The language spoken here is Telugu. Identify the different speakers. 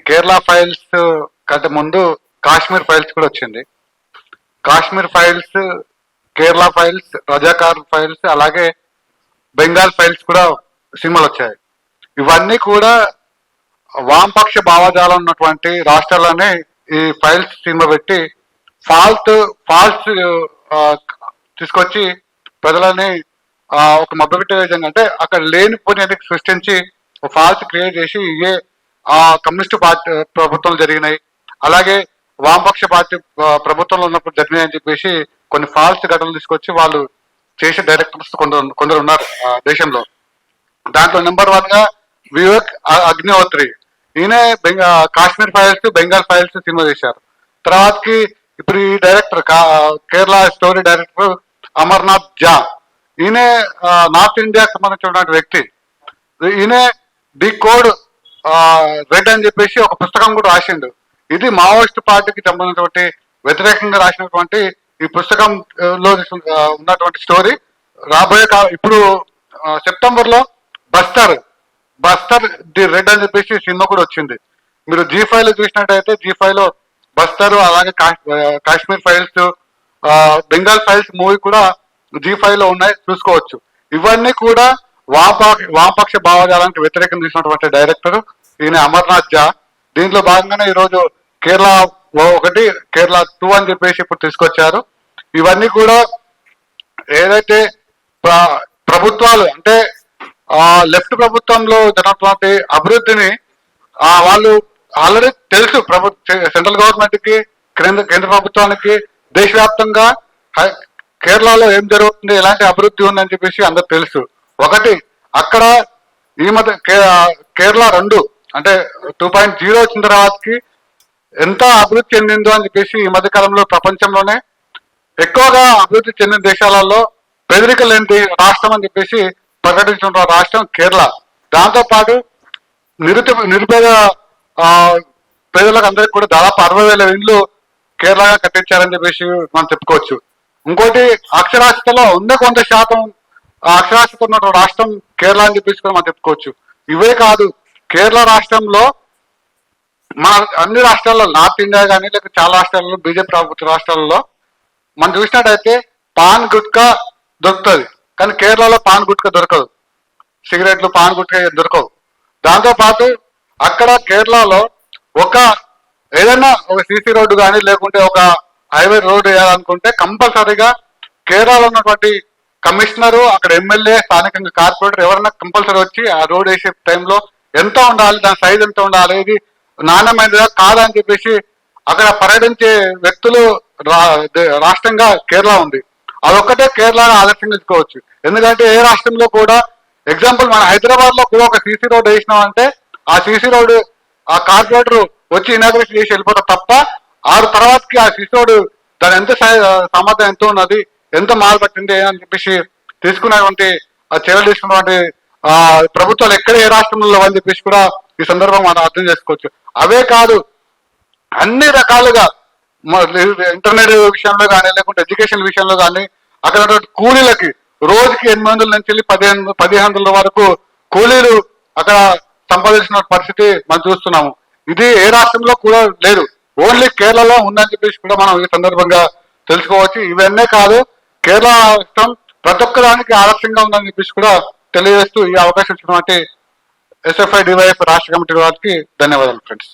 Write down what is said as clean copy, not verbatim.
Speaker 1: కేరళ ఫైల్స్ కంటే ముందు కాశ్మీర్ ఫైల్స్ కూడా వచ్చింది. Kashmir files, Kerala files, Razakar files, అలాగే బెంగాల్ ఫైల్స్ కూడా సినిమాలు వచ్చాయి. ఇవన్నీ కూడా వామపక్ష భావజాలం ఉన్నటువంటి రాష్ట్రాల్లోనే ఈ ఫైల్స్ సినిమా పెట్టి ఫాల్స్ తీసుకొచ్చి ప్రజలని ఒక మభ్యపెట్టే విధంగా, అంటే అక్కడ లేనిపోయినది సృష్టించి ఫాల్స్ క్రియేట్ చేసి ఇవే కమ్యూనిస్టు పార్టీ ప్రభుత్వాలు జరిగినాయి, అలాగే వామపక్ష పార్టీ ప్రభుత్వంలో ఉన్నప్పుడు జరిగినాయి అని చెప్పేసి కొన్ని ఫాల్స్ ఘటనలు తీసుకొచ్చి వాళ్ళు చేసే డైరెక్టర్స్ కొందరు ఉన్నారు దేశంలో. దాంట్లో నెంబర్ 1 గా వివేక్ అగ్నిహోత్రి. ఈయన Kashmir files, Bengal files cinema చేశారు. తర్వాతకి ఇప్పుడు ఈ director Kerala story director Amarnath జా. ఈయన నార్త్ ఇండియాకి సంబంధించిన వ్యక్తి. ఈయన ది కోడ్ రెడ్ అని చెప్పేసి ఒక పుస్తకం కూడా రాసిండు. ఇది మావోయిస్ట్ పార్టీకి సంబంధించినటువంటి వ్యతిరేకంగా రాసినటువంటి ఈ పుస్తకంలో ఉన్నటువంటి స్టోరీ. రాబోయే ఇప్పుడు సెప్టెంబర్ లో బస్తర్ ది రెడ్ అని చెప్పేసి సినిమా కూడా వచ్చింది. మీరు G5 లో చూసినట్టయితే G5 లో బస్తర్, అలాగే Kashmir files, Bengal files movie కూడా G5 లో ఉన్నాయి, చూసుకోవచ్చు. ఇవన్నీ కూడా వామపక్ష భావజాలానికి వ్యతిరేకంగా తీసినటువంటి డైరెక్టర్ ఈయన అమర్నాథ్ జా. దీంట్లో భాగంగానే ఈరోజు కేరళ 1, కేరళ 2 అని చెప్పేసి ఇప్పుడు తీసుకొచ్చారు. ఇవన్నీ కూడా ఏదైతే ప్రభుత్వాలు అంటే లెఫ్ట్ ప్రభుత్వంలో జరిగినటువంటి అభివృద్ధిని వాళ్ళు ఆల్రెడీ తెలుసు. సెంట్రల్ గవర్నమెంట్ కి, కేంద్ర ప్రభుత్వానికి దేశవ్యాప్తంగా కేరళలో ఏం జరుగుతుంది, ఎలాంటి అభివృద్ధి ఉందని చెప్పేసి అందరు తెలుసు. ఒకటి, అక్కడ ఈ మధ్య కేరళ 2 అంటే 2.0 వచ్చిన తర్వాతకి ఎంత అభివృద్ధి చెందిందో అని చెప్పేసి ఈ మధ్య కాలంలో ప్రపంచంలోనే ఎక్కువగా అభివృద్ధి చెందిన దేశాలలో పేదరికం లేని రాష్ట్రం అని చెప్పేసి ప్రకటించిన రాష్ట్రం కేరళ. దాంతో పాటు నిరుపేద పేదలకు అందరికి కూడా దాదాపు 60,000 ఇండ్లు కేరళగా కట్టించారని చెప్పేసి మనం చెప్పుకోవచ్చు. ఇంకోటి, అక్షరాస్యతలో 100% అక్షరాస్యత ఉన్న రాష్ట్రం కేరళ అని చెప్పేసి కూడా మనం చెప్పుకోవచ్చు. ఇవే కాదు, కేరళ రాష్ట్రంలో మన అన్ని రాష్ట్రాల్లో, నార్త్ ఇండియా కానీ లేక చాలా రాష్ట్రాల్లో, బీజేపీ ప్రభుత్వ రాష్ట్రాలలో మనం చూసినట్టయితే పాన్ గుట్కా దొరుకుతుంది, కానీ కేరళలో పాన్ గుట్కా దొరకదు. సిగరెట్లు, పాన్ గుట్కా దొరకవు. దాంతోపాటు అక్కడ కేరళలో ఏదైనా ఒక సీసీ రోడ్డు కానీ లేకుంటే ఒక హైవే రోడ్డు వేయాలనుకుంటే కంపల్సరీగా కేరళలో ఉన్నటువంటి కమిషనరు, అక్కడ ఎమ్మెల్యే, స్థానికంగా కార్పొరేటర్ ఎవరైనా కంపల్సరీ వచ్చి ఆ రోడ్ వేసే టైంలో ఎంత ఉండాలి, దాని సైజ్ ఎంత ఉండాలి, ఇది నాణ్యమైనదా కాదా అని చెప్పేసి అక్కడ పర్యటించే వ్యక్తులు రాష్ట్రంగా కేరళ ఉంది. అదొక్కటే కేరళ ఆదర్శంగా తీసుకోవచ్చు. ఎందుకంటే ఏ రాష్ట్రంలో కూడా, ఎగ్జాంపుల్ మన హైదరాబాద్ లో కూడా ఒక సీసీ రోడ్ వేసినాం అంటే ఆ సీసీ రోడ్ ఆ కార్పొరేటర్ వచ్చి ఇనాగ్రేషన్ చేసి వెళ్ళిపోతారు తప్ప 6 తర్వాతకి ఆ సీసీ రోడ్ దాని ఎంత సామర్థ్యం ఎంత ఉన్నది, ఎంత మాల్ పట్టింది అని చెప్పేసి తీసుకున్నటువంటి చర్యలు తీసుకున్నటువంటి ప్రభుత్వాలు ఎక్కడ ఏ రాష్ట్రంలో అని చెప్పేసి కూడా ఈ సందర్భం మనం అర్థం చేసుకోవచ్చు. అవే కాదు, అన్ని రకాలుగా ఇంటర్నెట్ విషయంలో కానీ లేకుంటే ఎడ్యుకేషన్ విషయంలో కానీ అక్కడ కూలీలకి రోజుకి 800 నుంచి 1,500 వరకు కూలీలు అక్కడ సంపాదించిన పరిస్థితి మనం చూస్తున్నాము. ఇది ఏ రాష్ట్రంలో కూడా లేదు, ఓన్లీ కేరళలో ఉందని చెప్పేసి కూడా మనం ఈ సందర్భంగా తెలుసుకోవచ్చు. ఇవన్నీ కాదు, కేరళ రాష్ట్రం ప్రతి ఒక్కదానికి ఆదర్శంగా ఉందని చెప్పేసి కూడా తెలియజేస్తూ ఈ అవకాశం ఇచ్చినటువంటి SFI DYF రాష్ట్ర కమిటీ వారికి ధన్యవాదాలు ఫ్రెండ్స్.